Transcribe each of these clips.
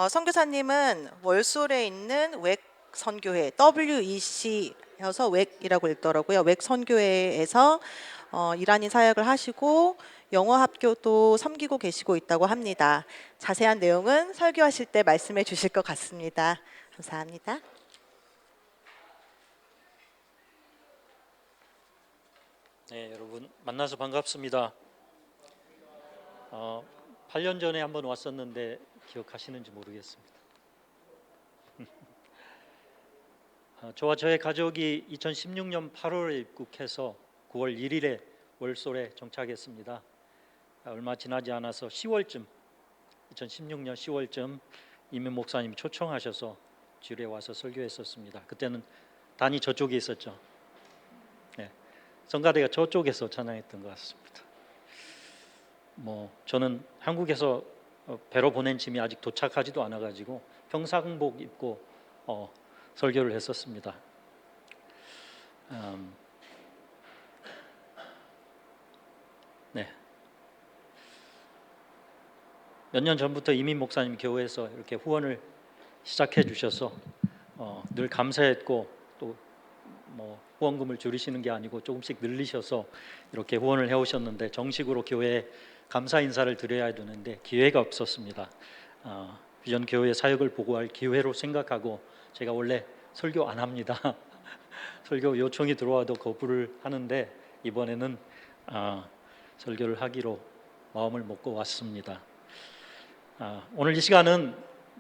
선교사님은 월솔에 있는 웩 선교회 WEC여서 웩이라고 읽더라고요. 웩 선교회에서 일한인 사역을 하시고 영어 학교도 섬기고 계시고 있다고 합니다. 자세한 내용은 설교하실 때 말씀해 주실 것 같습니다. 감사합니다. 네, 여러분 만나서 반갑습니다. 8년 전에 한번 왔었는데 기억하시는지 모르겠습니다. 저와 저의 가족이 2016년 8월에 입국해서 9월 1일에 월솔에 정착했습니다. 얼마 지나지 않아서 2016년 10월쯤 이민 목사님이 초청하셔서 주일에 와서 설교했었습니다. 그때는 단이 저쪽에 있었죠. 네, 성가대가 저쪽에서 찬양했던 것 같습니다. 저는 한국에서 배로 보낸 짐이 아직 도착하지도 않아가지고 평상복 입고 설교를 했었습니다. 네. 몇 년 전부터 이민 목사님 교회에서 이렇게 후원을 시작해 주셔서 늘 감사했고 또 후원금을 줄이시는 게 아니고 조금씩 늘리셔서 이렇게 후원을 해오셨는데 정식으로 교회에 감사 인사를 드려야 되는데 기회가 없었습니다. 비전 교회 사역을 보고할 기회로 생각하고 제가 원래 설교 안 합니다. 설교 요청이 들어와도 거부를 하는데 이번에는 설교를 하기로 마음을 먹고 왔습니다. 오늘 이 시간은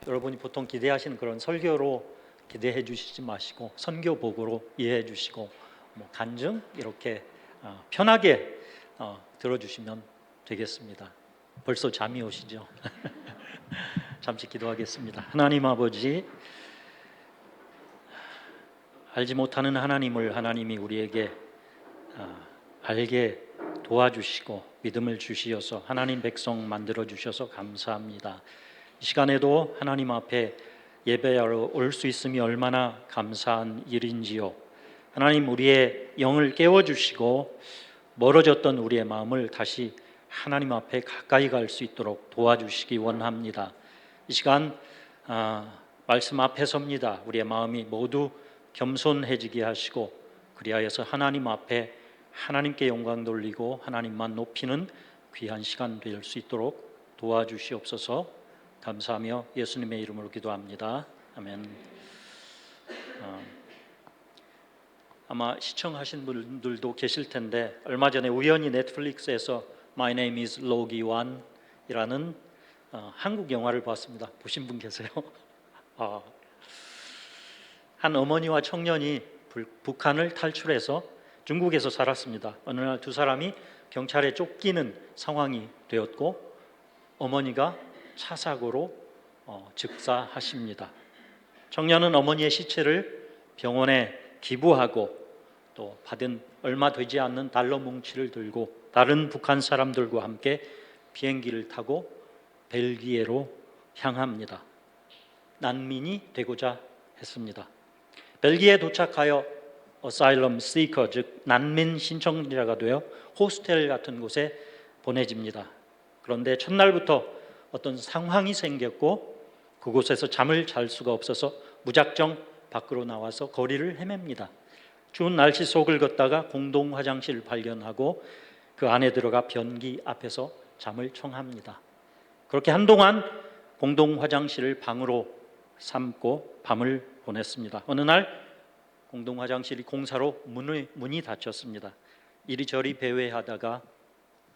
여러분이 보통 기대하시는 그런 설교로 기대해 주시지 마시고 선교복으로 이해해 주시고 간증 이렇게 편하게 들어주시면 되겠습니다. 벌써 잠이 오시죠? 잠시 기도하겠습니다. 하나님 아버지, 알지 못하는 하나님을 하나님이 우리에게 알게 도와주시고 믿음을 주시어서 하나님 백성 만들어 주셔서 감사합니다. 이 시간에도 하나님 앞에 예배하러 올 수 있음이 얼마나 감사한 일인지요. 하나님 우리의 영을 깨워주시고 멀어졌던 우리의 마음을 다시 하나님 앞에 가까이 갈 수 있도록 도와주시기 원합니다. 이 시간 말씀 앞에 섭니다. 우리의 마음이 모두 겸손해지게 하시고 그리하여서 하나님 앞에 하나님께 영광 돌리고 하나님만 높이는 귀한 시간 될 수 있도록 도와주시옵소서. 감사하며 예수님의 이름으로 기도합니다. 아멘. 아마 시청하신 분들도 계실 텐데 얼마 전에 우연히 넷플릭스에서 My Name is Logi Wan 이라는 한국 영화를 봤습니다. 보신 분 계세요? 한 어머니와 청년이 북한을 탈출해서 중국에서 살았습니다. 어느 날 두 사람이 경찰에 쫓기는 상황이 되었고 어머니가 차 사고로 즉사하십니다. 청년은 어머니의 시체를 병원에 기부하고 또 받은 얼마 되지 않는 달러 뭉치를 들고 다른 북한 사람들과 함께 비행기를 타고 벨기에로 향합니다. 난민이 되고자 했습니다. 벨기에에 도착하여 어사일럼 시커 즉 난민 신청자가 되어 호스텔 같은 곳에 보내집니다. 그런데 첫날부터 어떤 상황이 생겼고 그곳에서 잠을 잘 수가 없어서 무작정 밖으로 나와서 거리를 헤맵니다. 추운 날씨 속을 걷다가 공동 화장실을 발견하고 그 안에 들어가 변기 앞에서 잠을 청합니다. 그렇게 한동안 공동 화장실을 방으로 삼고 밤을 보냈습니다. 어느 날 공동 화장실이 공사로 문이 닫혔습니다. 이리저리 배회하다가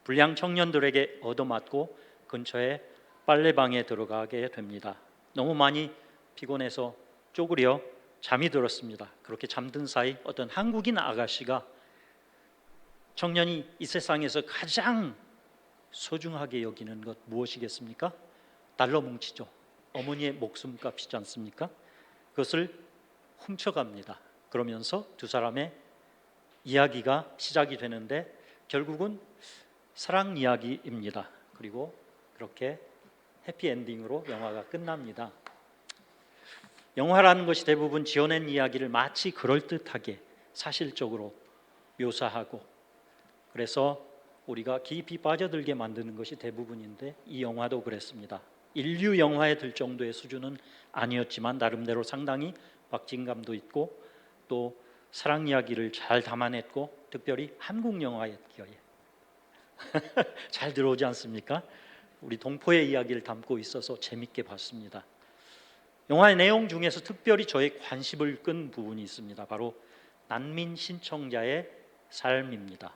불량 청년들에게 얻어맞고 근처에 빨래방에 들어가게 됩니다. 너무 많이 피곤해서 쪼그려 잠이 들었습니다. 그렇게 잠든 사이 어떤 한국인 아가씨가 청년이 이 세상에서 가장 소중하게 여기는 것 무엇이겠습니까? 달러 뭉치죠. 어머니의 목숨값이지 않습니까? 그것을 훔쳐갑니다. 그러면서 두 사람의 이야기가 시작이 되는데 결국은 사랑 이야기입니다. 그리고 그렇게 해피엔딩으로 영화가 끝납니다. 영화라는 것이 대부분 지어낸 이야기를 마치 그럴듯하게 사실적으로 묘사하고 그래서 우리가 깊이 빠져들게 만드는 것이 대부분인데 이 영화도 그랬습니다. 인류 영화에 들 정도의 수준은 아니었지만 나름대로 상당히 박진감도 있고 또 사랑 이야기를 잘 담아냈고 특별히 한국 영화에 잘 들어오지 않습니까? 우리 동포의 이야기를 담고 있어서 재밌게 봤습니다. 영화의 내용 중에서 특별히 저의 관심을 끈 부분이 있습니다. 바로 난민 신청자의 삶입니다.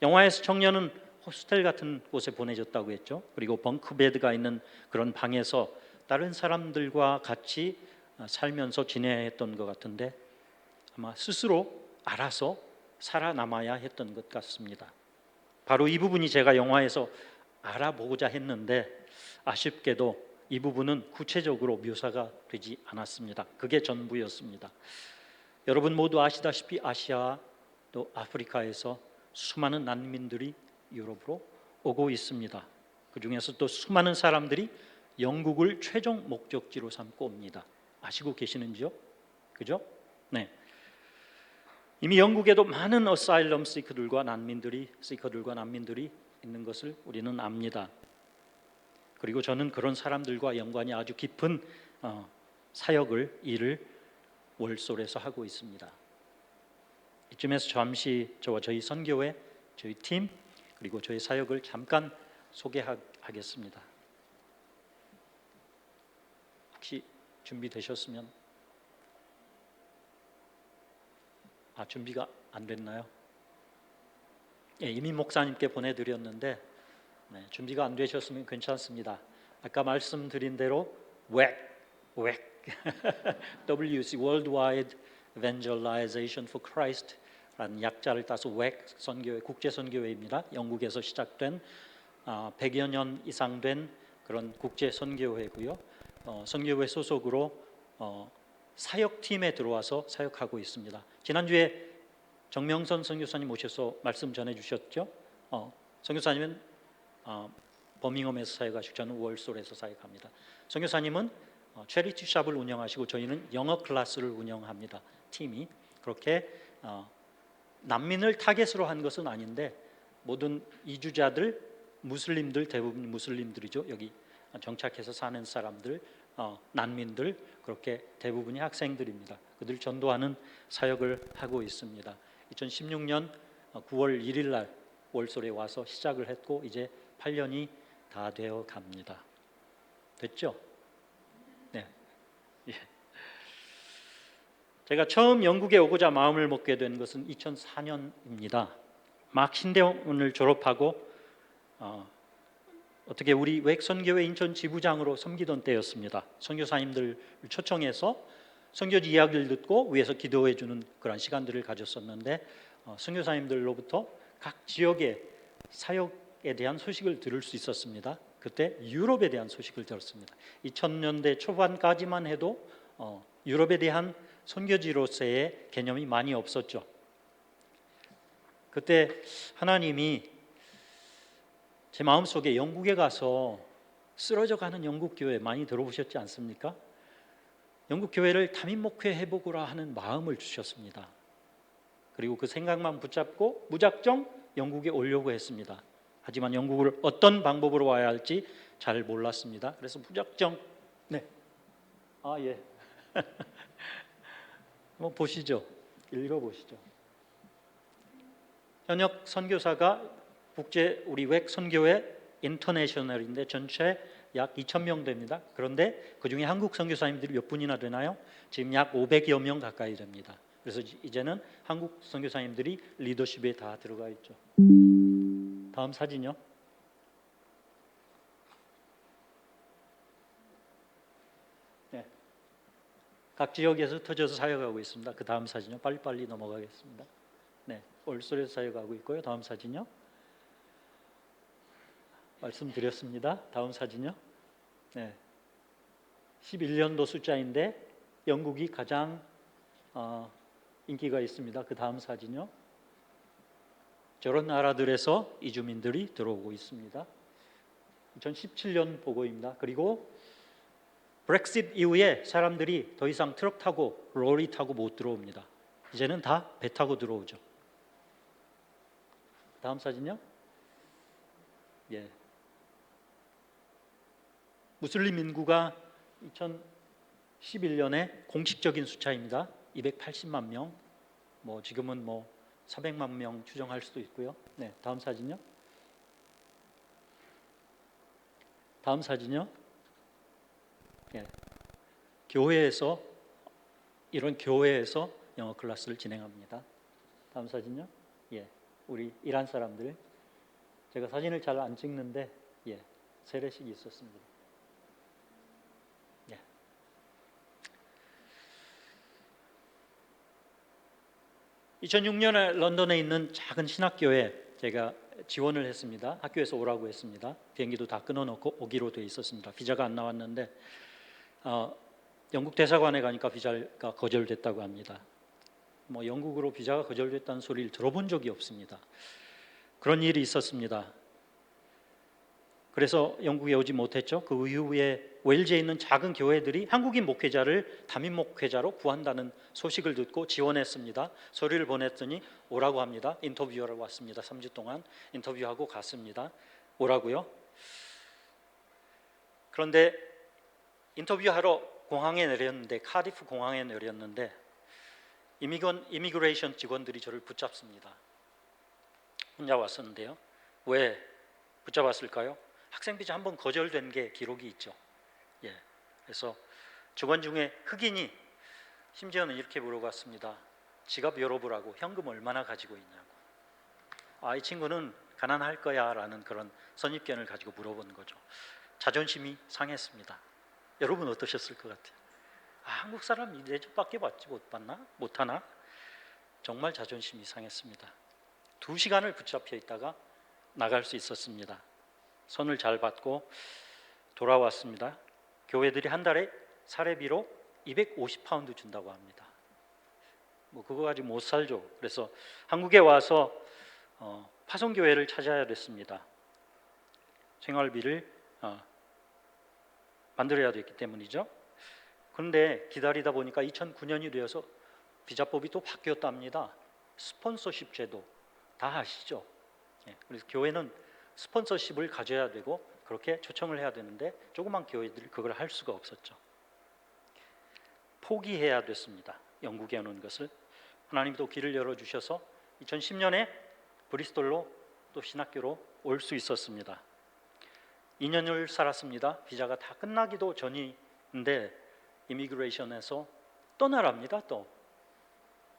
영화에서 청년은 호스텔 같은 곳에 보내졌다고 했죠. 그리고 벙크베드가 있는 그런 방에서 다른 사람들과 같이 살면서 지내야 했던 것 같은데 아마 스스로 알아서 살아남아야 했던 것 같습니다. 바로 이 부분이 제가 영화에서 알아보고자 했는데 아쉽게도 이 부분은 구체적으로 묘사가 되지 않았습니다. 그게 전부였습니다. 여러분 모두 아시다시피 아시아 또 아프리카에서 수많은 난민들이 유럽으로 오고 있습니다. 그 중에서 또 수많은 사람들이 영국을 최종 목적지로 삼고 옵니다. 아시고 계시는지요? 그죠? 네. 이미 영국에도 많은 어사일럼 시커들과 난민들이 있는 것을 우리는 압니다. 그리고 저는 그런 사람들과 연관이 아주 깊은 일을 월솔에서 하고 있습니다. 이쯤에서 잠시 저와 저희 선교회, 저희 팀 그리고 저희 사역을 잠깐 소개하겠습니다. 혹시 준비되셨으면 준비가 안 됐나요? 예, 이민 목사님께 보내드렸는데 준비가 안 되셨으면 괜찮습니다. 아까 말씀드린 대로 WEC WC Worldwide Evangelization for Christ라는 약자를 따서 WEC 선교회 국제 선교회입니다. 영국에서 시작된 100여 년 이상 된 그런 국제 선교회고요. 선교회 소속으로 사역팀에 들어와서 사역하고 있습니다. 지난주에 정명선 선교사님 오셔서 말씀 전해주셨죠. 선교사님은 버밍엄에서 사역하시고 저는 월솔에서 사역합니다. 선교사님은 체리티 샵을 운영하시고 저희는 영어 클래스를 운영합니다. 팀이 그렇게 난민을 타겟으로 한 것은 아닌데 모든 이주자들 무슬림들 대부분 무슬림들이죠. 여기 정착해서 사는 사람들 난민들 그렇게 대부분이 학생들입니다. 그들 전도하는 사역을 하고 있습니다. 2016년 9월 1일 날 월솔에 와서 시작을 했고 이제 8년이 다 되어 갑니다. 됐죠? 네. 예. 제가 처음 영국에 오고자 마음을 먹게 된 것은 2004년입니다. 막 신대원을 졸업하고 어떻게 우리 웩선교회 인천 지부장으로 섬기던 때였습니다. 선교사님들을 초청해서 선교지 이야기를 듣고 위에서 기도해 주는 그런 시간들을 가졌었는데 선교사님들로부터 각 지역의 사역에 대한 소식을 들을 수 있었습니다. 그때 유럽에 대한 소식을 들었습니다. 2000년대 초반까지만 해도 유럽에 대한 선교지로서의 개념이 많이 없었죠. 그때 하나님이 제 마음속에 영국에 가서 쓰러져가는 영국 교회 많이 들어보셨지 않습니까? 영국 교회를 담임 목회해보고라 하는 마음을 주셨습니다. 그리고 그 생각만 붙잡고 무작정 영국에 오려고 했습니다. 하지만 영국을 어떤 방법으로 와야 할지 잘 몰랐습니다. 그래서 무작정 예. 한번 보시죠. 읽어보시죠. 현역 선교사가 국제 우리 웩 선교회 인터내셔널인데 전체 약 2,000명 됩니다. 그런데 그 중에 한국 선교사님들이 몇 분이나 되나요? 지금 약 500여 명 가까이 됩니다. 그래서 이제는 한국 선교사님들이 리더십에 다 들어가 있죠. 다음 사진요. 네. 각 지역에서 터져서 사역하고 있습니다. 그 다음 사진요. 빨리빨리 넘어가겠습니다. 네, 월솔에서 사역하고 있고요. 다음 사진요. 말씀드렸습니다. 다음 사진요. 네, 11년도 숫자인데 영국이 가장 인기가 있습니다. 그 다음 사진요. 저런 나라들에서 이주민들이 들어오고 있습니다. 2017년 보고입니다. 그리고 브렉시트 이후에 사람들이 더 이상 트럭 타고 롤리 타고 못 들어옵니다. 이제는 다 배 타고 들어오죠. 다음 사진요. 예. 무슬림 인구가 2011년에 공식적인 숫자입니다. 280만 명. 뭐 지금은 뭐 400만 명 추정할 수도 있고요. 네, 다음 사진요. 다음 사진요. 예, 교회에서 이런 교회에서 영어 클래스를 진행합니다. 다음 사진요. 예, 우리 이란 사람들. 제가 사진을 잘 안 찍는데 예, 세례식이 있었습니다. 예. (2006년에) 런던에 있는 작은 신학교에 제가 지원을 했습니다. 학교에서 오라고 했습니다. 비행기도 다 끊어놓고 오기로 돼 있었습니다. 비자가 안 나왔는데 영국 대사관에 가니까 비자가 거절됐다고 합니다. 뭐 영국으로 비자가 거절됐다는 소리를 들어본 적이 없습니다. 그런 일이 있었습니다. 그래서 영국에 오지 못했죠. 그 이후에 웨일즈에 있는 작은 교회들이 한국인 목회자를 담임 목회자로 구한다는 소식을 듣고 지원했습니다. 서류를 보냈더니 오라고 합니다. 인터뷰하러 왔습니다. 3주 동안 인터뷰하고 갔습니다. 오라고요. 그런데 인터뷰하러 공항에 내렸는데, 카디프 공항에 내렸는데 이미그레이션 직원들이 저를 붙잡습니다. 혼자 왔었는데요. 왜 붙잡았을까요? 학생 비자 한 번 거절된 게 기록이 있죠. 예. 그래서 직원 중에 흑인이 심지어는 이렇게 물어봤습니다. 지갑 열어보라고. 현금 얼마나 가지고 있냐고. 이 친구는 가난할 거야 라는 그런 선입견을 가지고 물어본 거죠. 자존심이 상했습니다. 여러분 어떠셨을 것 같아요? 한국 사람 이 대접밖에 받지 못하나? 정말 자존심이 상했습니다. 2시간을 붙잡혀 있다가 나갈 수 있었습니다. 손을 잘 받고 돌아왔습니다. 교회들이 한 달에 사례비로 250파운드 준다고 합니다. 뭐 그거 가지고 못 살죠. 그래서 한국에 와서 파송교회를 찾아야 됐습니다. 생활비를 만들어야 됐기 때문이죠. 그런데 기다리다 보니까 2009년이 되어서 비자법이 또 바뀌었답니다. 스폰서십 제도 다 아시죠? 그래서 교회는 스폰서십을 가져야 되고 그렇게 초청을 해야 되는데 조그만 교회들이 그걸 할 수가 없었죠. 포기해야 됐습니다. 영국에 오는 것을. 하나님이 또 길을 열어주셔서 2010년에 브리스톨로 또 신학교로 올 수 있었습니다. 2년을 살았습니다. 비자가 다 끝나기도 전인데 이미그레이션에서 떠나랍니다. 또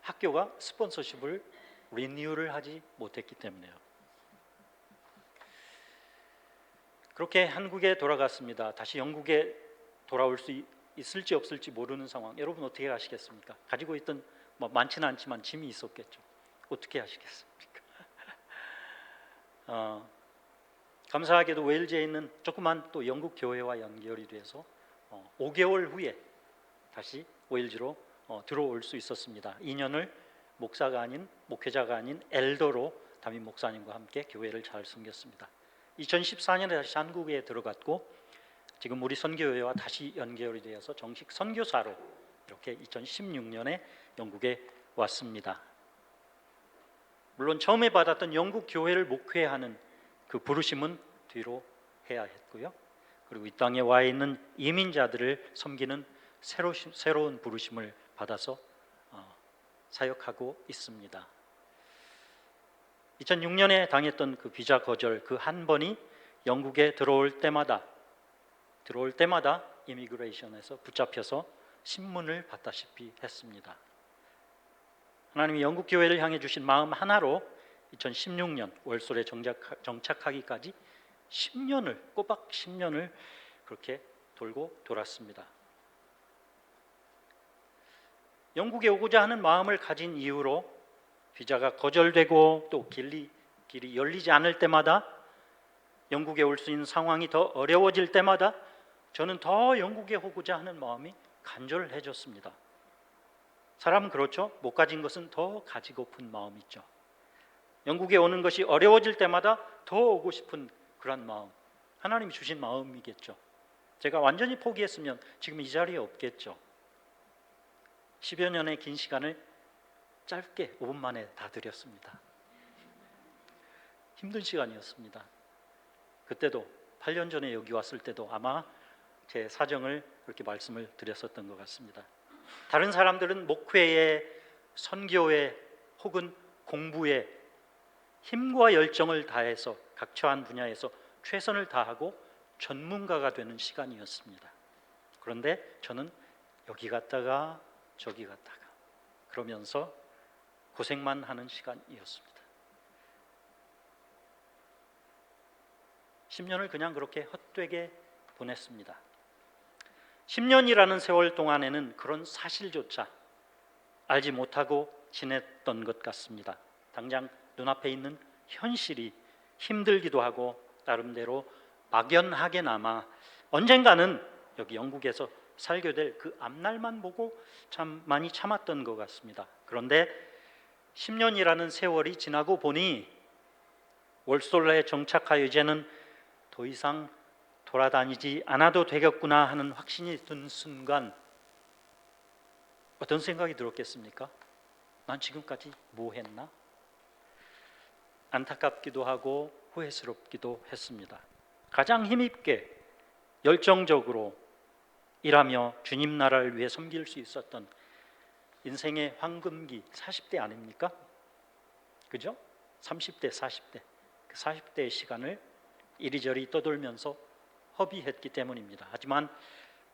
학교가 스폰서십을 리뉴를 하지 못했기 때문에요. 그렇게 한국에 돌아갔습니다. 다시 영국에 돌아올 수 있을지 없을지 모르는 상황. 여러분 어떻게 하시겠습니까? 가지고 있던 많지는 않지만 짐이 있었겠죠. 어떻게 하시겠습니까? 감사하게도 웨일즈에 있는 조그만 또 영국 교회와 연결이 돼서 5개월 후에 다시 웨일즈로 들어올 수 있었습니다. 2년을 목회자가 아닌 엘더로 담임 목사님과 함께 교회를 잘 섬겼습니다. 2014년에 다시 한국에 들어갔고 지금 우리 선교회와 다시 연결이 되어서 정식 선교사로 이렇게 2016년에 영국에 왔습니다. 물론 처음에 받았던 영국 교회를 목회하는 그 부르심은 뒤로 해야 했고요. 그리고 이 땅에 와 있는 이민자들을 섬기는 새로운 부르심을 받아서 사역하고 있습니다. 2006년에 당했던 그 비자 거절 그 한 번이 영국에 들어올 때마다 이미그레이션에서 붙잡혀서 신문을 받다시피 했습니다. 하나님이 영국 교회를 향해 주신 마음 하나로 2016년 월솔에 정착하기까지 10년을 꼬박 10년을 그렇게 돌고 돌았습니다. 영국에 오고자 하는 마음을 가진 이후로 비자가 거절되고 또 길이 열리지 않을 때마다 영국에 올 수 있는 상황이 더 어려워질 때마다 저는 더 영국에 오고자 하는 마음이 간절해졌습니다. 사람은 그렇죠. 못 가진 것은 더 가지고픈 마음이 있죠. 영국에 오는 것이 어려워질 때마다 더 오고 싶은 그런 마음, 하나님이 주신 마음이겠죠. 제가 완전히 포기했으면 지금 이 자리에 없겠죠. 10여 년의 긴 시간을 짧게 5분 만에 다 드렸습니다. 힘든 시간이었습니다. 그때도 8년 전에 여기 왔을 때도 아마 제 사정을 그렇게 말씀을 드렸었던 것 같습니다. 다른 사람들은 목회에, 선교에 혹은 공부에 힘과 열정을 다해서 각처한 분야에서 최선을 다하고 전문가가 되는 시간이었습니다. 그런데 저는 여기 갔다가 저기 갔다가 그러면서 고생만 하는 시간이었습니다. 10년을 그냥 그렇게 헛되게 보냈습니다. 10년이라는 세월 동안에는 그런 사실조차 알지 못하고 지냈던 것 같습니다. 당장 눈앞에 있는 현실이 힘들기도 하고 나름대로 막연하게나마 언젠가는 여기 영국에서 살게 될 그 앞날만 보고 참 많이 참았던 것 같습니다. 그런데 10년이라는 세월이 지나고 보니 월솔라에 정착하여 이제는 더 이상 돌아다니지 않아도 되겠구나 하는 확신이 든 순간 어떤 생각이 들었겠습니까? 난 지금까지 뭐 했나? 안타깝기도 하고 후회스럽기도 했습니다. 가장 힘있게 열정적으로 일하며 주님 나라를 위해 섬길 수 있었던 인생의 황금기 40대 아닙니까? 그죠? 30대, 40대 그 40대의 시간을 이리저리 떠돌면서 허비했기 때문입니다. 하지만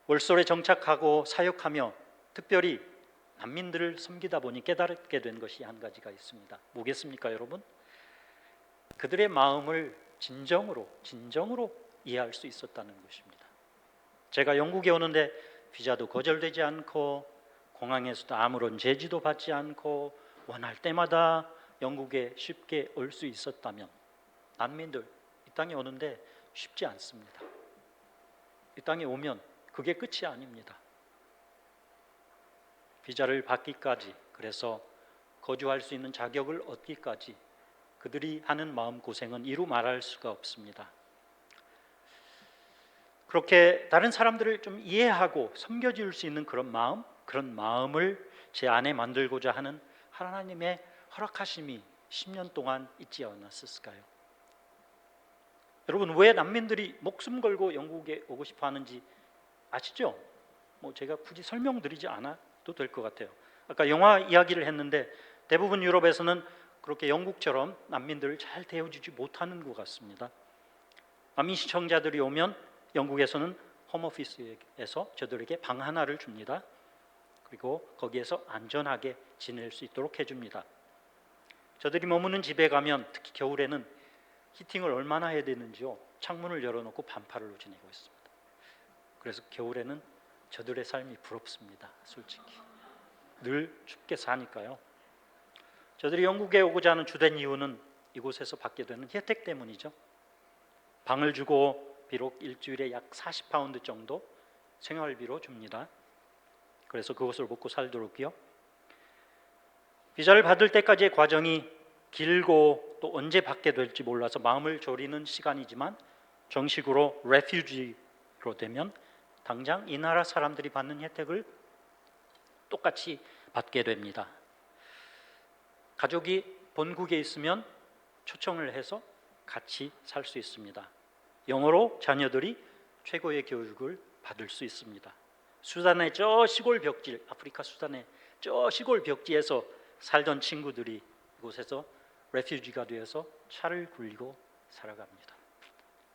월솔에 정착하고 사역하며 특별히 난민들을 섬기다 보니 깨닫게 된 것이 한 가지가 있습니다. 뭐겠습니까, 여러분? 그들의 마음을 진정으로 이해할 수 있었다는 것입니다. 제가 영국에 오는데 비자도 거절되지 않고 공항에서도 아무런 제지도 받지 않고 원할 때마다 영국에 쉽게 올 수 있었다면 난민들 이 땅에 오는데 쉽지 않습니다. 이 땅에 오면 그게 끝이 아닙니다. 비자를 받기까지, 그래서 거주할 수 있는 자격을 얻기까지 그들이 하는 마음고생은 이루 말할 수가 없습니다. 그렇게 다른 사람들을 좀 이해하고 섬겨줄 수 있는 그런 마음을 제 안에 만들고자 하는 하나님의 허락하심이 10년 동안 있지 않았을까요? 여러분, 왜 난민들이 목숨 걸고 영국에 오고 싶어 하는지 아시죠? 제가 굳이 설명드리지 않아도 될 것 같아요. 아까 영화 이야기를 했는데 대부분 유럽에서는 그렇게 영국처럼 난민들을 잘 대해주지 못하는 것 같습니다. 난민 신청자들이 오면 영국에서는 홈오피스에서 저들에게 방 하나를 줍니다. 그리고 거기에서 안전하게 지낼 수 있도록 해줍니다. 저들이 머무는 집에 가면 특히 겨울에는 히팅을 얼마나 해야 되는지요. 창문을 열어놓고 반팔로 지내고 있습니다. 그래서 겨울에는 저들의 삶이 부럽습니다. 솔직히 늘 춥게 사니까요. 저들이 영국에 오고자 하는 주된 이유는 이곳에서 받게 되는 혜택 때문이죠. 방을 주고 비록 일주일에 약 40파운드 정도 생활비로 줍니다. 그래서 그것을 먹고 살도록요. 비자를 받을 때까지의 과정이 길고 또 언제 받게 될지 몰라서 마음을 졸이는 시간이지만 정식으로 레퓨지로 되면 당장 이 나라 사람들이 받는 혜택을 똑같이 받게 됩니다. 가족이 본국에 있으면 초청을 해서 같이 살 수 있습니다. 영어로 자녀들이 최고의 교육을 받을 수 있습니다. 수단의 저 시골 벽지, 아프리카 수단의 저 시골 벽지에서 살던 친구들이 이곳에서 레퓨지가 되어서 차를 굴리고 살아갑니다.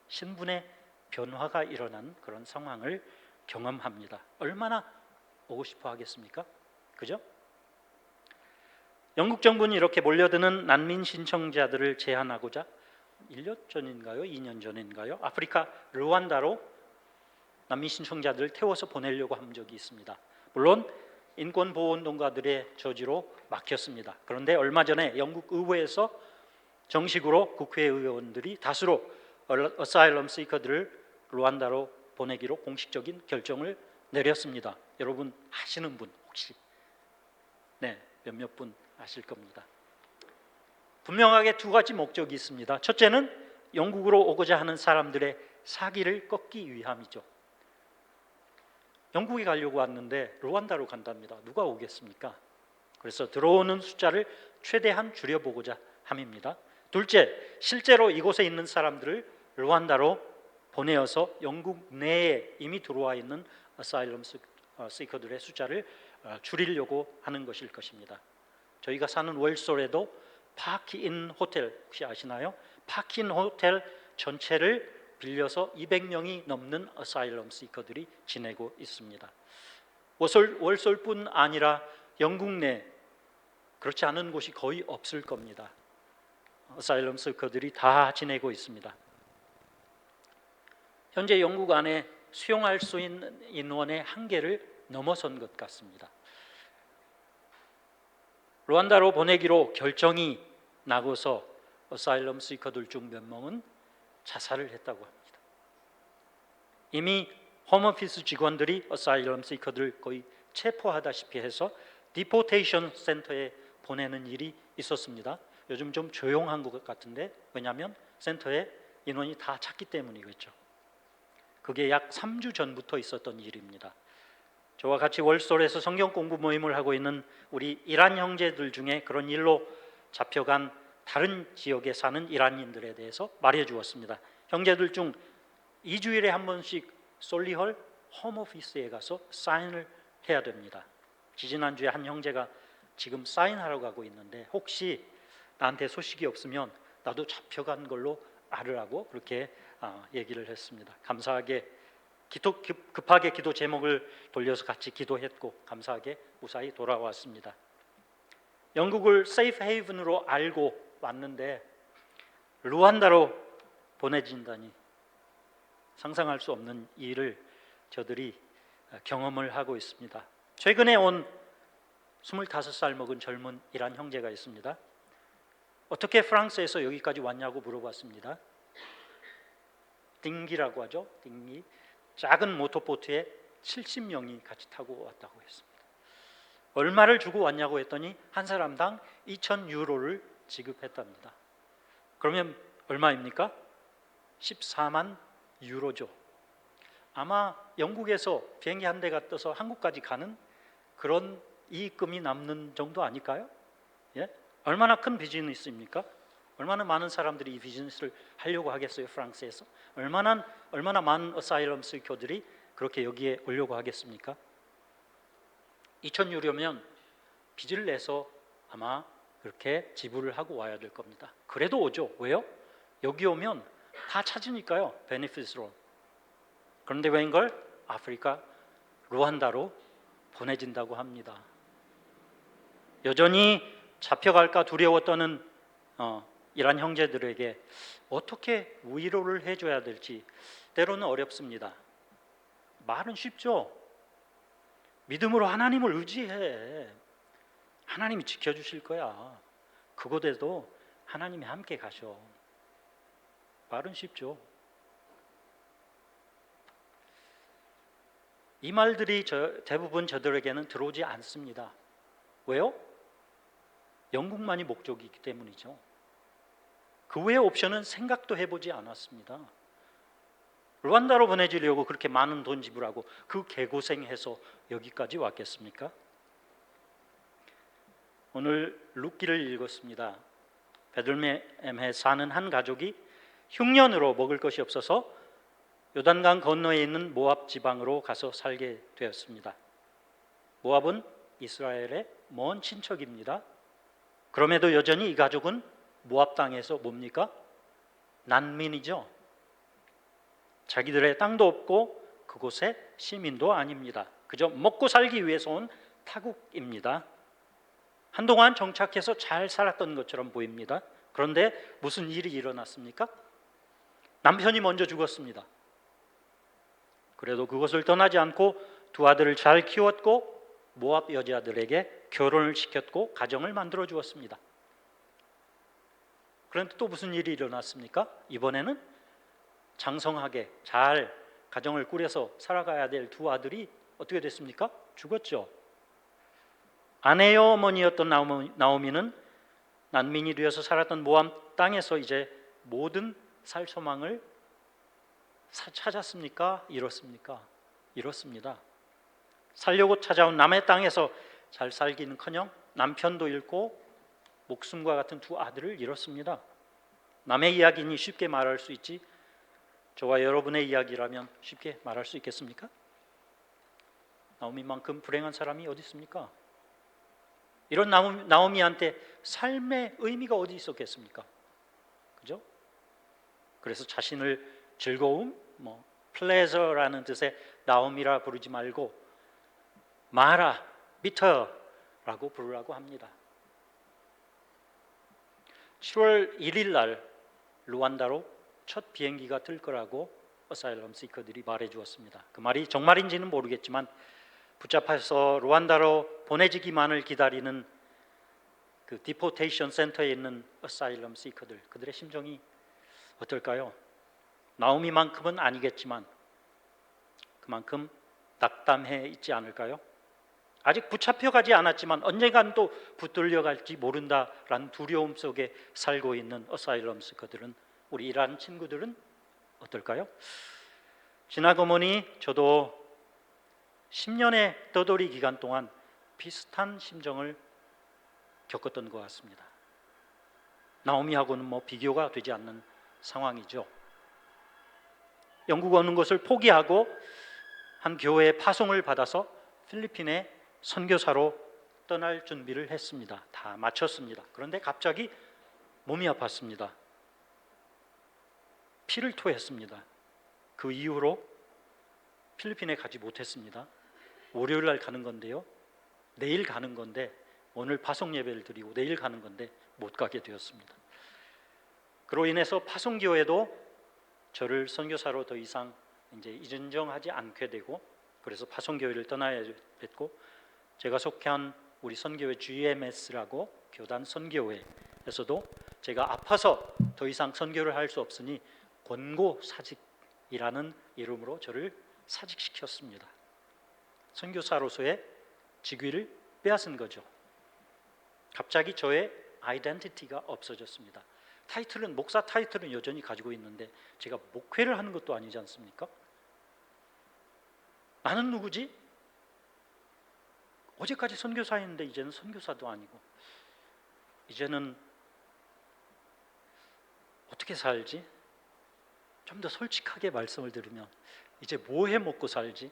신분의 변화가 일어난 그런 상황을 경험합니다. 얼마나 오고 싶어 하겠습니까? 그죠? 영국 정부는 이렇게 몰려드는 난민 신청자들을 제한하고자 1년 전인가요? 2년 전인가요? 아프리카 르완다로 난민 신청자들을 태워서 보내려고 한 적이 있습니다. 물론 인권보호운동가들의 저지로 막혔습니다. 그런데 얼마 전에 영국 의회에서 정식으로 국회의원들이 다수로 어사일럼 시커들을 르완다로 보내기로 공식적인 결정을 내렸습니다. 여러분 아시는 분 혹시? 네, 몇몇 분 아실 겁니다. 분명하게 두 가지 목적이 있습니다. 첫째는 영국으로 오고자 하는 사람들의 사기를 꺾기 위함이죠. 영국에 가려고 왔는데 르완다로 간답니다. 누가 오겠습니까? 그래서 들어오는 숫자를 최대한 줄여보고자 함입니다. 둘째, 실제로 이곳에 있는 사람들을 르완다로 보내어서 영국 내에 이미 들어와 있는 어사일럼 시커들의 숫자를 줄이려고 하는 것일 것입니다. 저희가 사는 월솔에도 파키인 호텔 혹시 아시나요? 파키인 호텔 전체를 빌려서 200명이 넘는 어사일럼 시커들이 지내고 있습니다. 월솔뿐 아니라 영국 내 그렇지 않은 곳이 거의 없을 겁니다. 어사일럼 시커들이 다 지내고 있습니다. 현재 영국 안에 수용할 수 있는 인원의 한계를 넘어선 것 같습니다. 루안다로 보내기로 결정이 나고서 어사일럼 시커들 중 몇 명은 자살을 했다고 합니다. 이미 홈오피스 직원들이 어사일럼 시커들 거의 체포하다시피 해서 디포테이션 센터에 보내는 일이 있었습니다. 요즘 좀 조용한 것 같은데 왜냐하면 센터에 인원이 다 찼기 때문이겠죠. 그게 약 3주 전부터 있었던 일입니다. 저와 같이 월솔에서 성경 공부 모임을 하고 있는 우리 이란 형제들 중에 그런 일로 잡혀간 다른 지역에 사는 이란인들에 대해서 말해 주었습니다. 형제들 중 2주일에 한 번씩 솔리헐 홈오피스에 가서 사인을 해야 됩니다. 지지난주에 한 형제가 지금 사인하러 가고 있는데 혹시 나한테 소식이 없으면 나도 잡혀간 걸로 알으라고 그렇게 얘기를 했습니다. 감사하게 급하게 기도 제목을 돌려서 같이 기도했고 감사하게 무사히 돌아왔습니다. 영국을 세이프 헤이븐으로 알고 왔는데 루안다로 보내진다니 상상할 수 없는 일을 저들이 경험을 하고 있습니다. 최근에 온 25살 먹은 젊은 이란 형제가 있습니다. 어떻게 프랑스에서 여기까지 왔냐고 물어봤습니다. 딩기라고 하죠. 딩기. 작은 모터보트에 70명이 같이 타고 왔다고 했습니다. 얼마를 주고 왔냐고 했더니 한 사람당 2,000유로를 지급했답니다. 그러면 얼마입니까? 14만 유로죠. 아마 영국에서 비행기 한 대가 떠서 한국까지 가는 그런 이익금이 남는 정도 아닐까요? 예? 얼마나 큰 비즈니스입니까? 얼마나 많은 사람들이 이 비즈니스를 하려고 하겠어요, 프랑스에서? 얼마나 많은 어사일럼 시커들이 그렇게 여기에 오려고 하겠습니까? 2,000유로면 빚을 내서 아마 그렇게 지불을 하고 와야 될 겁니다. 그래도 오죠. 왜요? 여기 오면 다 찾으니까요, 베네핏으로. 그런데 웬걸? 아프리카 루안다로 보내진다고 합니다. 여전히 잡혀갈까 두려워 떠는 이란 형제들에게 어떻게 위로를 해줘야 될지 때로는 어렵습니다. 말은 쉽죠. 믿음으로 하나님을 의지해. 하나님이 지켜주실 거야. 그곳에도 하나님이 함께 가셔. 말은 쉽죠. 이 말들이 대부분 저들에게는 들어오지 않습니다. 왜요? 영국만이 목적이기 때문이죠. 그 외의 옵션은 생각도 해보지 않았습니다. 루안다로 보내주려고 그렇게 많은 돈 지불하고 그 개고생해서 여기까지 왔겠습니까? 오늘 룻기를 읽었습니다. 베들레헴에 사는 한 가족이 흉년으로 먹을 것이 없어서 요단강 건너에 있는 모압 지방으로 가서 살게 되었습니다. 모압은 이스라엘의 먼 친척입니다. 그럼에도 여전히 이 가족은 모압 땅에서 뭡니까? 난민이죠. 자기들의 땅도 없고 그곳의 시민도 아닙니다. 그저 먹고 살기 위해서 온 타국입니다. 한동안 정착해서 잘 살았던 것처럼 보입니다. 그런데 무슨 일이 일어났습니까? 남편이 먼저 죽었습니다. 그래도 그것을 떠나지 않고 두 아들을 잘 키웠고 모압 여자들에게 결혼을 시켰고 가정을 만들어 주었습니다. 그런데 또 무슨 일이 일어났습니까? 이번에는 장성하게 잘 가정을 꾸려서 살아가야 될 두 아들이 어떻게 됐습니까? 죽었죠. 아내의 어머니였던 나오미는 난민이 되어서 살았던 모압 땅에서 이제 모든 살 소망을 찾았습니까? 잃었습니까? 잃었습니다. 살려고 찾아온 남의 땅에서 잘 살기는커녕 남편도 잃고 목숨과 같은 두 아들을 잃었습니다. 남의 이야기니 쉽게 말할 수 있지 저와 여러분의 이야기라면 쉽게 말할 수 있겠습니까? 나오미만큼 불행한 사람이 어디 있습니까? 이런 나오미한테 삶의 의미가 어디 있었겠습니까? 그죠? 그래서 자신을 즐거움, pleasure라는 뜻의 나오미라 부르지 말고 마라, 비터라고 부르라고 합니다. 7월 1일 날 루안다로 첫 비행기가 뜰 거라고 어사일럼 시커들이 말해 주었습니다. 그 말이 정말인지는 모르겠지만 붙잡혀서 루안다로 보내지기만을 기다리는 그 디포테이션 센터에 있는 어사일럼 시커들, 그들의 심정이 어떨까요? 나오미만큼은 아니겠지만 그만큼 낙담해 있지 않을까요? 아직 붙잡혀가지 않았지만 언젠간 또 붙들려갈지 모른다라는 두려움 속에 살고 있는 어사일럼 시커들은, 우리 일하는 친구들은 어떨까요? 지나고 보니 저도 10년의 떠돌이 기간 동안 비슷한 심정을 겪었던 것 같습니다. 나오미하고는 비교가 되지 않는 상황이죠. 영국 오는 것을 포기하고 한 교회의 파송을 받아서 필리핀에 선교사로 떠날 준비를 했습니다. 다 마쳤습니다. 그런데 갑자기 몸이 아팠습니다. 피를 토했습니다. 그 이후로 필리핀에 가지 못했습니다. 월요일 날 가는 건데요, 내일 가는 건데, 오늘 파송 예배를 드리고 내일 가는 건데 못 가게 되었습니다. 그로 인해서 파송교회도 저를 선교사로 더 이상 이제 인정하지 않게 되고, 그래서 파송교회를 떠나야 됐고, 제가 속한 우리 선교회 GMS라고 교단 선교회에서도 제가 아파서 더 이상 선교를 할 수 없으니 권고사직이라는 이름으로 저를 사직시켰습니다. 선교사로서의 직위를 빼앗은 거죠. 갑자기 저의 아이덴티티가 없어졌습니다. 타이틀은, 목사 타이틀은 여전히 가지고 있는데 제가 목회를 하는 것도 아니지 않습니까? 나는 누구지? 어제까지 선교사였는데 이제는 선교사도 아니고, 이제는 어떻게 살지? 좀 더 솔직하게 말씀을 드리면 이제 뭐 해 먹고 살지?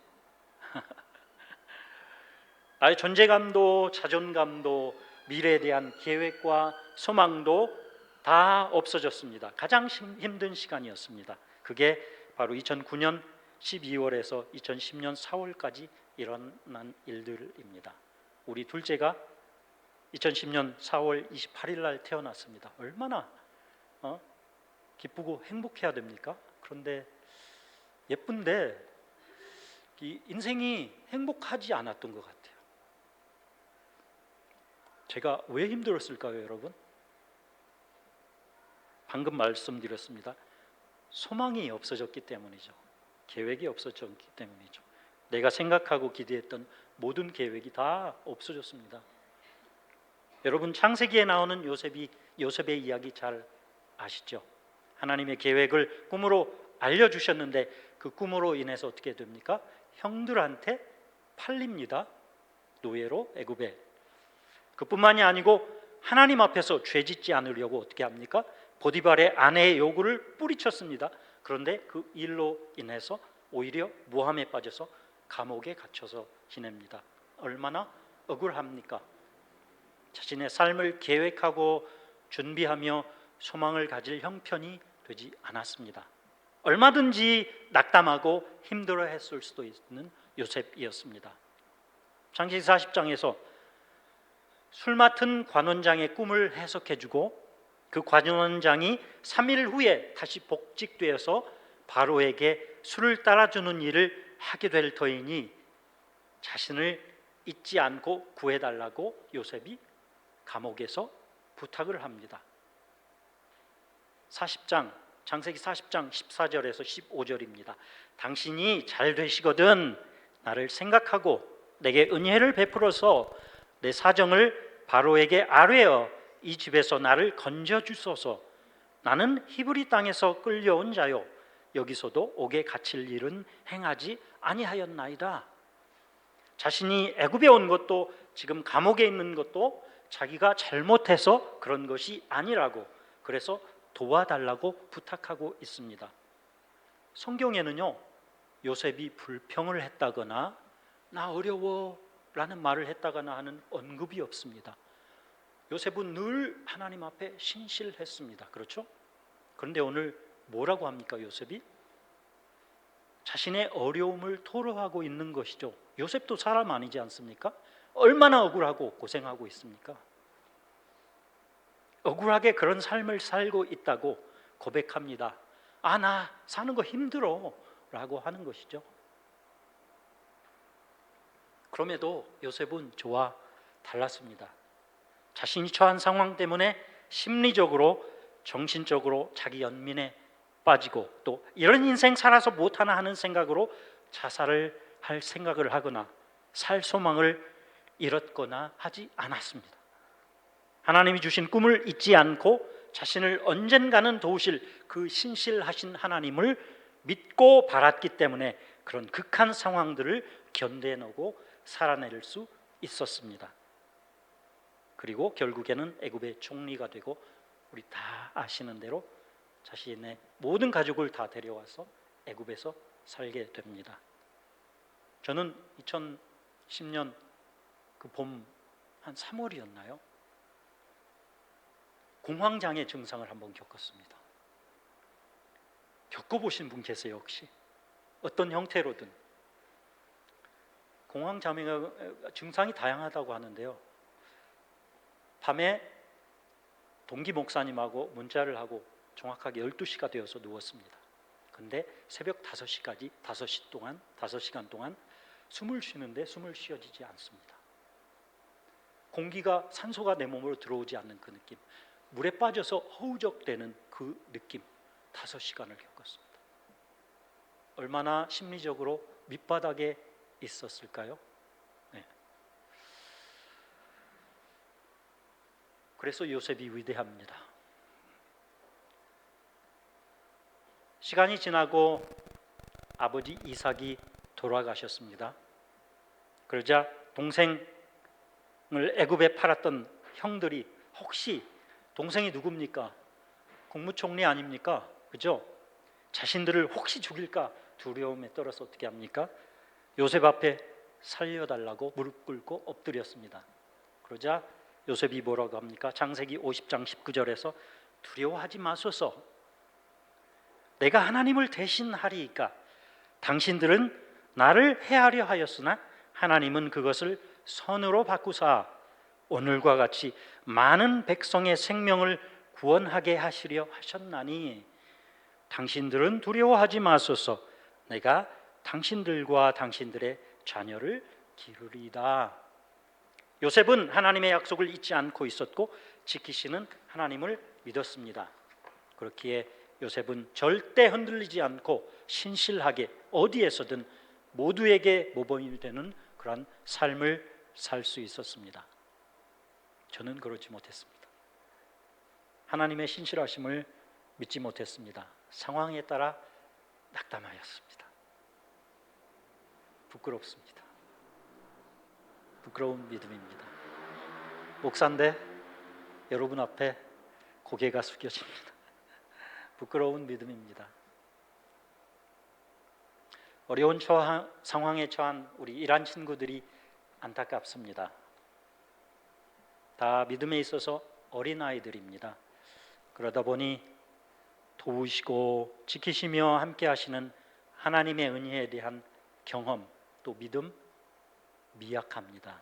나의 존재감도 자존감도 미래에 대한 계획과 소망도 다 없어졌습니다. 가장 힘든 시간이었습니다. 그게 바로 2009년 12월에서 2010년 4월까지 일어난 일들입니다. 우리 둘째가 2010년 4월 28일 날 태어났습니다. 얼마나 기쁘고 행복해야 됩니까? 그런데 예쁜데 이 인생이 행복하지 않았던 것 같아요. 제가 왜 힘들었을까요, 여러분? 방금 말씀드렸습니다. 소망이 없어졌기 때문이죠. 계획이 없어졌기 때문이죠. 내가 생각하고 기대했던 모든 계획이 다 없어졌습니다. 여러분, 창세기에 나오는 요셉의 이야기 잘 아시죠? 하나님의 계획을 꿈으로 알려주셨는데 그 꿈으로 인해서 어떻게 됩니까? 형들한테 팔립니다. 노예로 애굽에. 그뿐만이 아니고 하나님 앞에서 죄짓지 않으려고 어떻게 합니까? 보디발의 아내의 요구를 뿌리쳤습니다. 그런데 그 일로 인해서 오히려 모함에 빠져서 감옥에 갇혀서 지냅니다. 얼마나 억울합니까? 자신의 삶을 계획하고 준비하며 소망을 가질 형편이 되지 않았습니다. 얼마든지 낙담하고 힘들어했을 수도 있는 요셉이었습니다. 창세기 40장에서 술 맡은 관원장의 꿈을 해석해주고 그 관원장이 3일 후에 다시 복직되어서 바로에게 술을 따라주는 일을 하게 될 터이니 자신을 잊지 않고 구해달라고 요셉이 감옥에서 부탁을 합니다. 40장, 창세기 40장 14절에서 15절입니다. 당신이 잘 되시거든 나를 생각하고 내게 은혜를 베풀어서 내 사정을 바로에게 아뢰어 이 집에서 나를 건져주소서. 나는 히브리 땅에서 끌려온 자요 여기서도 옥에 갇힐 일은 행하지 아니하였나이다. 자신이 애굽에 온 것도 지금 감옥에 있는 것도 자기가 잘못해서 그런 것이 아니라고, 그래서 도와달라고 부탁하고 있습니다. 성경에는요, 요셉이 불평을 했다거나 나 어려워 라는 말을 했다거나 하는 언급이 없습니다. 요셉은 늘 하나님 앞에 신실했습니다. 그렇죠? 그런데 오늘 뭐라고 합니까? 요셉이 자신의 어려움을 토로하고 있는 것이죠. 요셉도 사람 아니지 않습니까? 얼마나 억울하고 고생하고 있습니까? 억울하게 그런 삶을 살고 있다고 고백합니다. 아, 나 사는 거 힘들어 라고 하는 것이죠. 그럼에도 요셉은 저와 달랐습니다. 자신이 처한 상황 때문에 심리적으로, 정신적으로 자기 연민에 빠지고 또 이런 인생 살아서 못하나 하는 생각으로 자살을 할 생각을 하거나 살 소망을 잃었거나 하지 않았습니다. 하나님이 주신 꿈을 잊지 않고 자신을 언젠가는 도우실 그 신실하신 하나님을 믿고 바랐기 때문에 그런 극한 상황들을 견뎌내고 살아낼 수 있었습니다. 그리고 결국에는 애굽의 총리가 되고 우리 다 아시는 대로 자신의 모든 가족을 다 데려와서 애굽에서 살게 됩니다. 저는 2010년 그 봄 한 3월이었나요? 공황장애 증상을 한번 겪었습니다. 겪어보신 분 계세요 혹시? 어떤 형태로든. 공황장애가 증상이 다양하다고 하는데요, 밤에 동기 목사님하고 문자를 하고 정확하게 12시가 되어서 누웠습니다. 근데 새벽 5시까지 5시간 동안 숨을 쉬는데 숨을 쉬어지지 않습니다. 공기가, 산소가 내 몸으로 들어오지 않는 그 느낌, 물에 빠져서 허우적대는 그 느낌, 5시간을 겪었습니다. 얼마나 심리적으로 밑바닥에 있었을까요? 네. 그래서 요셉이 위대합니다. 시간이 지나고 아버지 이삭이 돌아가셨습니다. 그러자 동생을 애굽에 팔았던 형들이, 혹시 동생이 누굽니까? 국무총리 아닙니까? 그죠? 자신들을 혹시 죽일까 두려움에 떨어서 어떻게 합니까? 요셉 앞에 살려달라고 무릎 꿇고 엎드렸습니다. 그러자 요셉이 뭐라고 합니까? 창세기 50장 19절에서 두려워하지 마소서, 내가 하나님을 대신하리이까. 당신들은 나를 해하려 하였으나 하나님은 그것을 선으로 바꾸사 오늘과 같이 많은 백성의 생명을 구원하게 하시려 하셨나니 당신들은 두려워하지 마소서, 내가 당신들과 당신들의 자녀를 기르리이다. 요셉은 하나님의 약속을 잊지 않고 있었고 지키시는 하나님을 믿었습니다. 그렇기에 요셉은 절대 흔들리지 않고 신실하게 어디에서든 모두에게 모범이 되는 그런 삶을 살 수 있었습니다. 저는 그렇지 못했습니다. 하나님의 신실하심을 믿지 못했습니다. 상황에 따라 낙담하였습니다. 부끄럽습니다. 부끄러운 믿음입니다. 목사인데 여러분 앞에 고개가 숙여집니다. 부끄러운 믿음입니다. 어려운 상황에 처한 우리 이란 친구들이 안타깝습니다. 다 믿음에 있어서 어린아이들입니다. 그러다 보니 도우시고 지키시며 함께 하시는 하나님의 은혜에 대한 경험 또 믿음 미약합니다.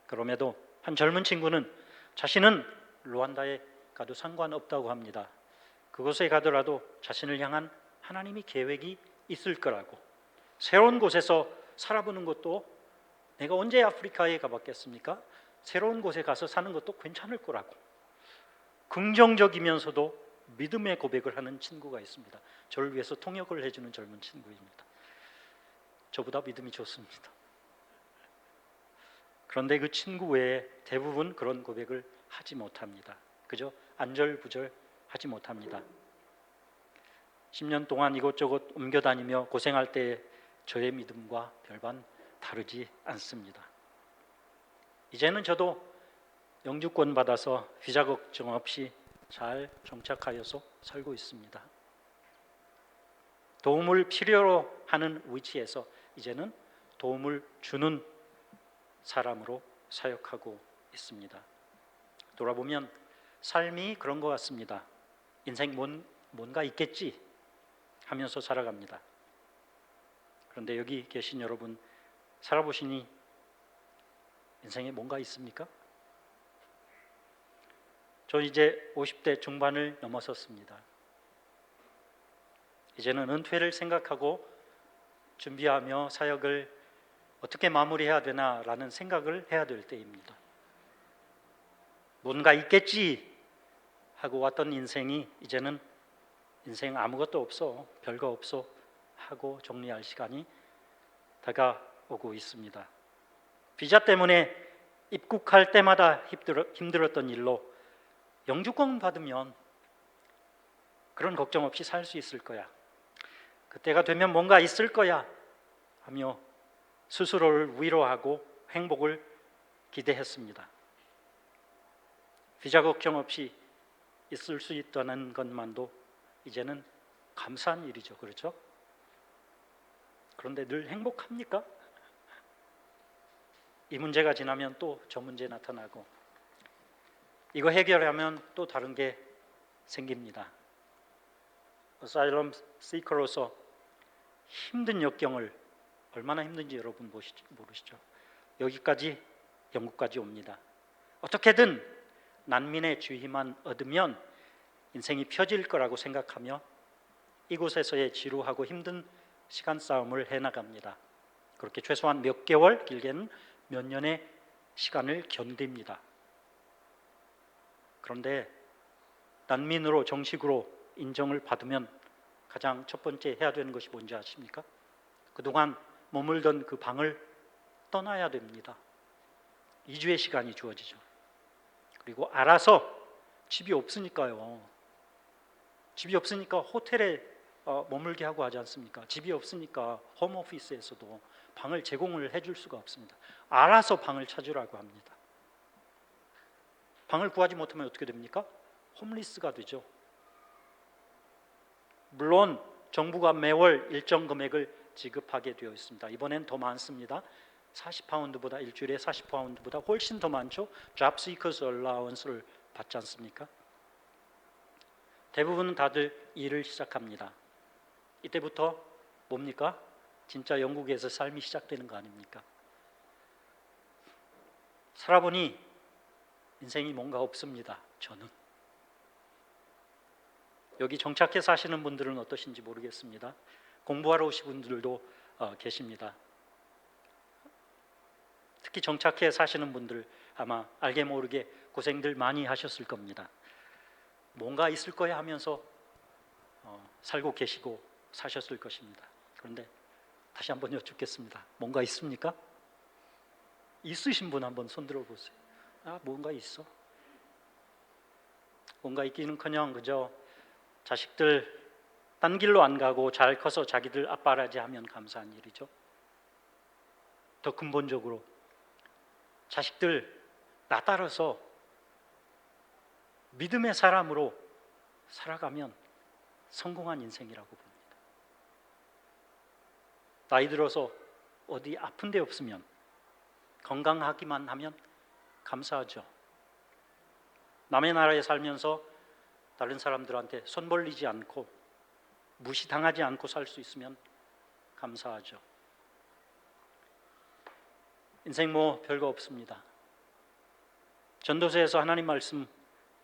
그럼에도 한 젊은 친구는 자신은 루안다에 가도 상관없다고 합니다. 그곳에 가더라도 자신을 향한 하나님이 계획이 있을 거라고, 새로운 곳에서 살아보는 것도, 내가 언제 아프리카에 가봤겠습니까? 새로운 곳에 가서 사는 것도 괜찮을 거라고 긍정적이면서도 믿음의 고백을 하는 친구가 있습니다. 저를 위해서 통역을 해주는 젊은 친구입니다. 저보다 믿음이 좋습니다. 그런데 그 친구 외에 대부분 그런 고백을 하지 못합니다. 그저 안절부절 하지 못합니다. 10년 동안 이곳저곳 옮겨다니며 고생할 때 저의 믿음과 별반 다르지 않습니다. 이제는 저도 영주권 받아서 비자 걱정 없이 잘 정착하여서 살고 있습니다. 도움을 필요로 하는 위치에서 이제는 도움을 주는 사람으로 사역하고 있습니다. 돌아보면 삶이 그런 것 같습니다. 인생 뭔가 있겠지 하면서 살아갑니다. 그런데 여기 계신 여러분, 살아보시니 인생에 뭔가 있습니까? 저 이제 50대 중반을 넘어섰습니다. 이제는 은퇴를 생각하고 준비하며 사역을 어떻게 마무리해야 되나라는 생각을 해야 될 때입니다. 뭔가 있겠지 하고 왔던 인생이 이제는 인생 아무것도 없어, 별거 없어 하고 정리할 시간이 다가오고 있습니다. 비자 때문에 입국할 때마다 힘들었던 일로 영주권 받으면 그런 걱정 없이 살 수 있을 거야, 그때가 되면 뭔가 있을 거야 하며 스스로를 위로하고 행복을 기대했습니다. 비자 걱정 없이 있을 수 있다는 것만도 이제는 감사한 일이죠. 그렇죠? 그런데 늘 행복합니까? 이 문제가 지나면 또 저 문제 나타나고, 이거 해결하면 또 다른 게 생깁니다. 어사일럼 시커로서 힘든 역경을 얼마나 힘든지 여러분 모르시죠? 여기까지, 영국까지 옵니다. 어떻게든 난민의 주의만 얻으면 인생이 펴질 거라고 생각하며 이곳에서의 지루하고 힘든 시간 싸움을 해나갑니다. 그렇게 최소한 몇 개월, 길게는 몇 년의 시간을 견딥니다. 그런데 난민으로 정식으로 인정을 받으면 가장 첫 번째 해야 되는 것이 뭔지 아십니까? 그동안 머물던 그 방을 떠나야 됩니다. 2주의 시간이 주어지죠. 그리고 알아서, 집이 없으니까요. 집이 없으니까 호텔에 머물게 하고 하지 않습니까? 집이 없으니까 홈오피스에서도 방을 제공을 해줄 수가 없습니다. 알아서 방을 찾으라고 합니다. 방을 구하지 못하면 어떻게 됩니까? 홈리스가 되죠. 물론 정부가 매월 일정 금액을 지급하게 되어 있습니다. 이번엔 더 많습니다. 40파운드보다, 일주일에 40파운드보다 훨씬 더 많죠. Job Seekers Allowance를 받지 않습니까? 대부분은 다들 일을 시작합니다. 이때부터 뭡니까? 진짜 영국에서 삶이 시작되는 거 아닙니까? 살아보니 인생이 뭔가 없습니다. 저는. 여기 정착해 사시는 분들은 어떠신지 모르겠습니다. 공부하러 오신 분들도 계십니다. 특히 정착해 사시는 분들 아마 알게 모르게 고생들 많이 하셨을 겁니다. 뭔가 있을 거야 하면서 살고 계시고 사셨을 것입니다. 그런데 다시 한번 여쭙겠습니다. 뭔가 있습니까? 있으신 분 한번 손 들어보세요. 뭔가 있어. 뭔가 있기는커녕 그저 자식들 딴 길로 안 가고 잘 커서 자기들 아빠라지 하면 감사한 일이죠. 더 근본적으로 자식들 나 따라서 믿음의 사람으로 살아가면 성공한 인생이라고 봅니다. 나이 들어서 어디 아픈 데 없으면, 건강하기만 하면 감사하죠. 남의 나라에 살면서 다른 사람들한테 손 벌리지 않고 무시당하지 않고 살 수 있으면 감사하죠. 인생 뭐 별거 없습니다. 전도서에서 하나님 말씀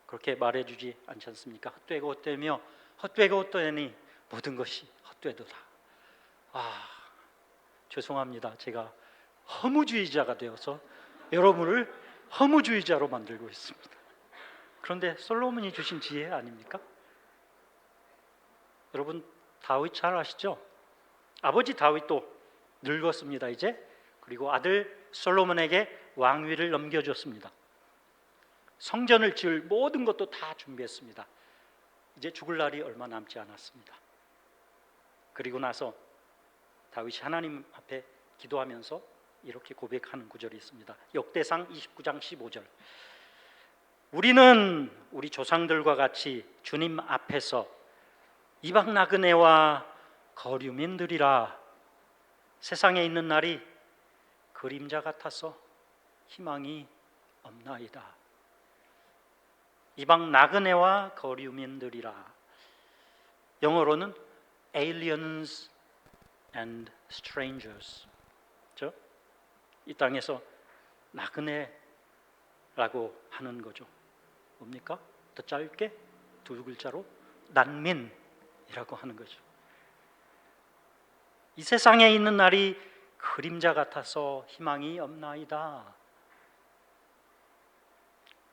그렇게 말해주지 않지 않습니까? 헛되고 헛되며 헛되고 헛되니 모든 것이 헛되도다. 죄송합니다. 제가 허무주의자가 되어서 여러분을 허무주의자로 만들고 있습니다. 그런데 솔로몬이 주신 지혜 아닙니까? 여러분 다윗 잘 아시죠? 아버지 다윗도 늙었습니다 이제. 그리고 아들 솔로몬에게 왕위를 넘겨줬습니다. 성전을 지을 모든 것도 다 준비했습니다. 이제 죽을 날이 얼마 남지 않았습니다. 그리고 나서 다윗이 하나님 앞에 기도하면서 이렇게 고백하는 구절이 있습니다. 역대상 29장 15절. 우리는 우리 조상들과 같이 주님 앞에서 이방 나그네와 거류민들이라 세상에 있는 날이 그림자 같아서 희망이 없나이다. 이방 나그네와 거류민들이라. 영어로는 aliens and strangers. 이 땅에서 나그네라고 하는 거죠. 뭡니까? 더 짧게 두 글자로 난민이라고 하는 거죠. 이 세상에 있는 날이 그림자 같아서 희망이 없나이다.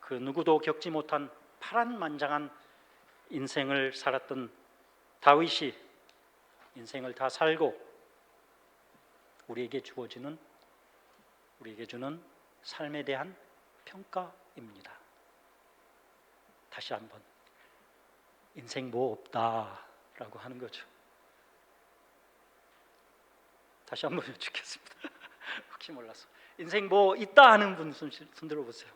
그 누구도 겪지 못한 파란만장한 인생을 살았던 다윗이 인생을 다 살고 우리에게 주는 삶에 대한 평가입니다. 다시 한번 인생 뭐 없다라고 하는 거죠. 다시 한번 여쭙겠습니다. 혹시 몰라서 인생 뭐 있다 하는 분 손 들어보세요.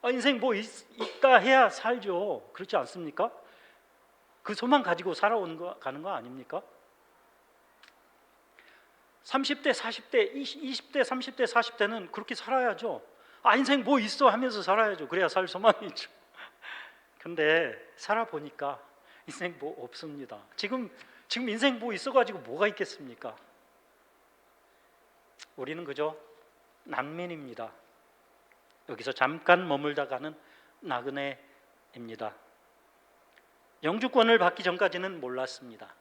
인생 뭐 있다 해야 살죠. 그렇지 않습니까? 그 소망 가지고 가는 거 아닙니까? 30대, 40대, 20대, 30대, 40대는 그렇게 살아야죠. 인생 뭐 있어 하면서 살아야죠. 그래야 살 소망이 있죠. 근데 살아보니까 인생 뭐 없습니다. 지금 인생 뭐 있어가지고 뭐가 있겠습니까? 우리는 그저 난민입니다. 여기서 잠깐 머물다 가는 나그네입니다. 영주권을 받기 전까지는 몰랐습니다.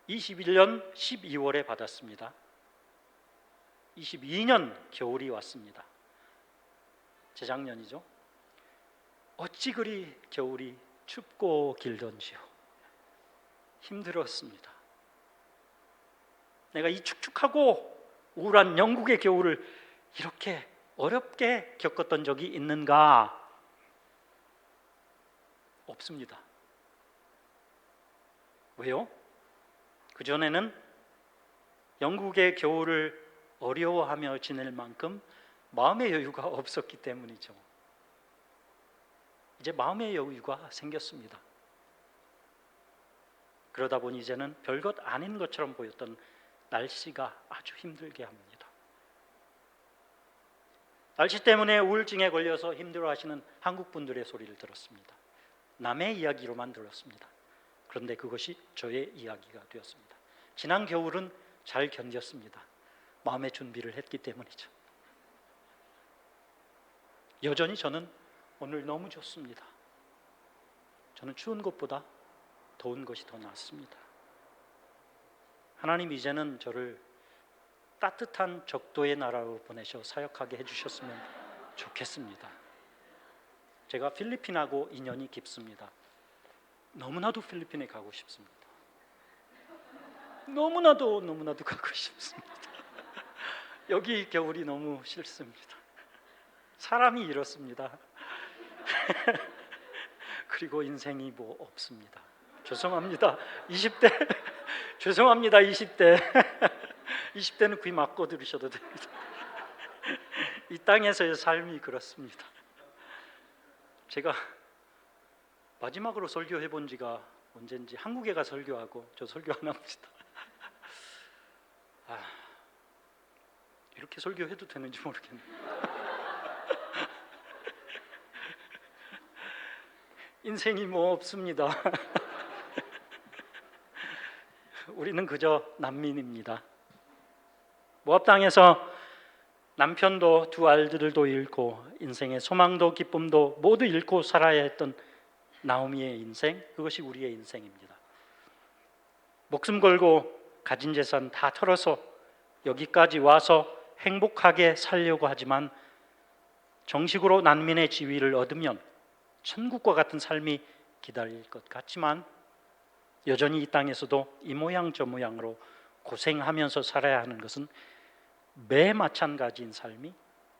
21년 12월에 받았습니다. 22년 겨울이 왔습니다. 재작년이죠. 어찌 그리 겨울이 춥고 길던지요. 힘들었습니다. 내가 이 축축하고 우울한 영국의 겨울을 이렇게 어렵게 겪었던 적이 있는가? 없습니다. 왜요? 그전에는 영국의 겨울을 어려워하며 지낼 만큼 마음의 여유가 없었기 때문이죠. 이제 마음의 여유가 생겼습니다. 그러다 보니 이제는 별것 아닌 것처럼 보였던 날씨가 아주 힘들게 합니다. 날씨 때문에 우울증에 걸려서 힘들어하시는 한국 분들의 소리를 들었습니다. 남의 이야기로만 들었습니다. 그런데 그것이 저의 이야기가 되었습니다. 지난 겨울은 잘 견뎠습니다. 마음의 준비를 했기 때문이죠. 여전히 저는 오늘 너무 좋습니다. 저는 추운 것보다 더운 것이 더 낫습니다. 하나님 이제는 저를 따뜻한 적도의 나라로 보내셔 사역하게 해주셨으면 좋겠습니다. 제가 필리핀하고 인연이 깊습니다. 너무나도 필리핀에 가고 싶습니다. 너무나도 가고 싶습니다. 여기 겨울이 너무 싫습니다. 사람이 이렇습니다. 그리고 인생이 뭐 없습니다. 죄송합니다. 20대 죄송합니다. 20대 20대는 귀 막고 들으셔도 됩니다. 이 땅에서의 삶이 그렇습니다. 제가 마지막으로 설교해 본 지가 언젠지 한국에 가 설교하고 저 설교 안 합니다. 이렇게 설교해도 되는지 모르겠네요. 인생이 뭐 없습니다. 우리는 그저 난민입니다. 모압 땅에서 남편도 두 아들도 잃고 인생의 소망도 기쁨도 모두 잃고 살아야 했던 나오미의 인생, 그것이 우리의 인생입니다. 목숨 걸고 가진 재산 다 털어서 여기까지 와서 행복하게 살려고 하지만 정식으로 난민의 지위를 얻으면 천국과 같은 삶이 기다릴 것 같지만 여전히 이 땅에서도 이 모양 저 모양으로 고생하면서 살아야 하는 것은 매 마찬가지인 삶이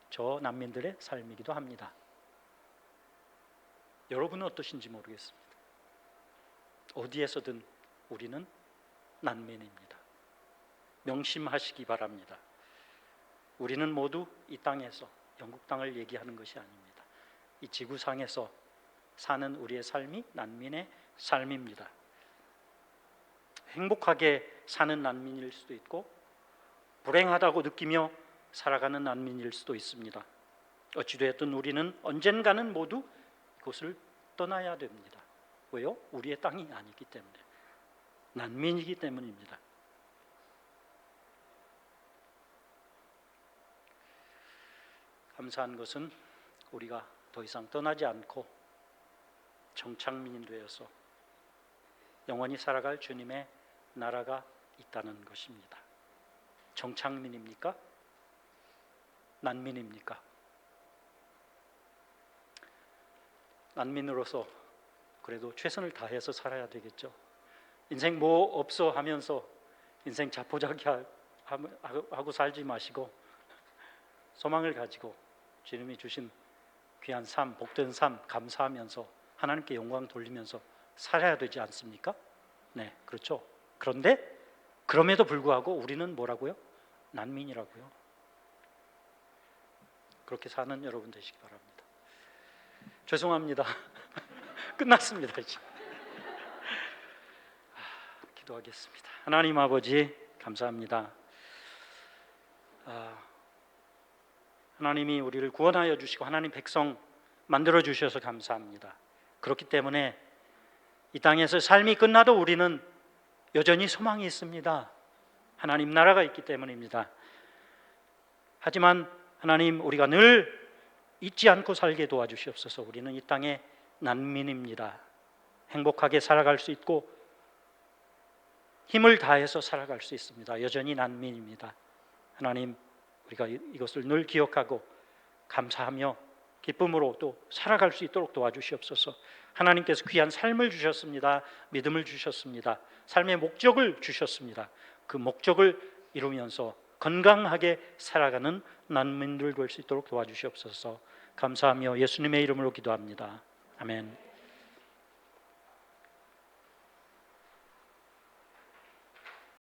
저 난민들의 삶이기도 합니다. 여러분은 어떠신지 모르겠습니다. 어디에서든 우리는 난민입니다. 명심하시기 바랍니다. 우리는 모두 이 땅에서 영국 땅을 얘기하는 것이 아닙니다. 이 지구상에서 사는 우리의 삶이 난민의 삶입니다. 행복하게 사는 난민일 수도 있고 불행하다고 느끼며 살아가는 난민일 수도 있습니다. 어찌되었든 우리는 언젠가는 모두 이곳을 떠나야 됩니다. 왜요? 우리의 땅이 아니기 때문에, 난민이기 때문입니다. 감사한 것은 우리가 더 이상 떠나지 않고 정착민이 되어서 영원히 살아갈 주님의 나라가 있다는 것입니다. 정착민입니까? 난민입니까? 난민으로서 그래도 최선을 다해서 살아야 되겠죠. 인생 뭐 없어 하면서 인생 자포자기 하고 살지 마시고 소망을 가지고 주님이 주신 귀한 삶, 복된 삶 감사하면서 하나님께 영광 돌리면서 살아야 되지 않습니까? 네, 그렇죠. 그런데 그럼에도 불구하고 우리는 뭐라고요? 난민이라고요. 그렇게 사는 여러분 되시기 바랍니다. 죄송합니다. 끝났습니다 이제. 기도하겠습니다. 하나님 아버지 감사합니다. 하나님이 우리를 구원하여 주시고 하나님 백성 만들어 주셔서 감사합니다. 그렇기 때문에 이 땅에서 삶이 끝나도 우리는 여전히 소망이 있습니다. 하나님 나라가 있기 때문입니다. 하지만 하나님 우리가 늘 잊지 않고 살게 도와주시옵소서. 우리는 이 땅의 난민입니다. 행복하게 살아갈 수 있고 힘을 다해서 살아갈 수 있습니다. 여전히 난민입니다. 하나님 우리가 이것을 늘 기억하고 감사하며 기쁨으로 또 살아갈 수 있도록 도와주시옵소서. 하나님께서 귀한 삶을 주셨습니다. 믿음을 주셨습니다. 삶의 목적을 주셨습니다. 그 목적을 이루면서 건강하게 살아가는 난민들 될 수 있도록 도와주시옵소서. 감사하며 예수님의 이름으로 기도합니다. 아멘.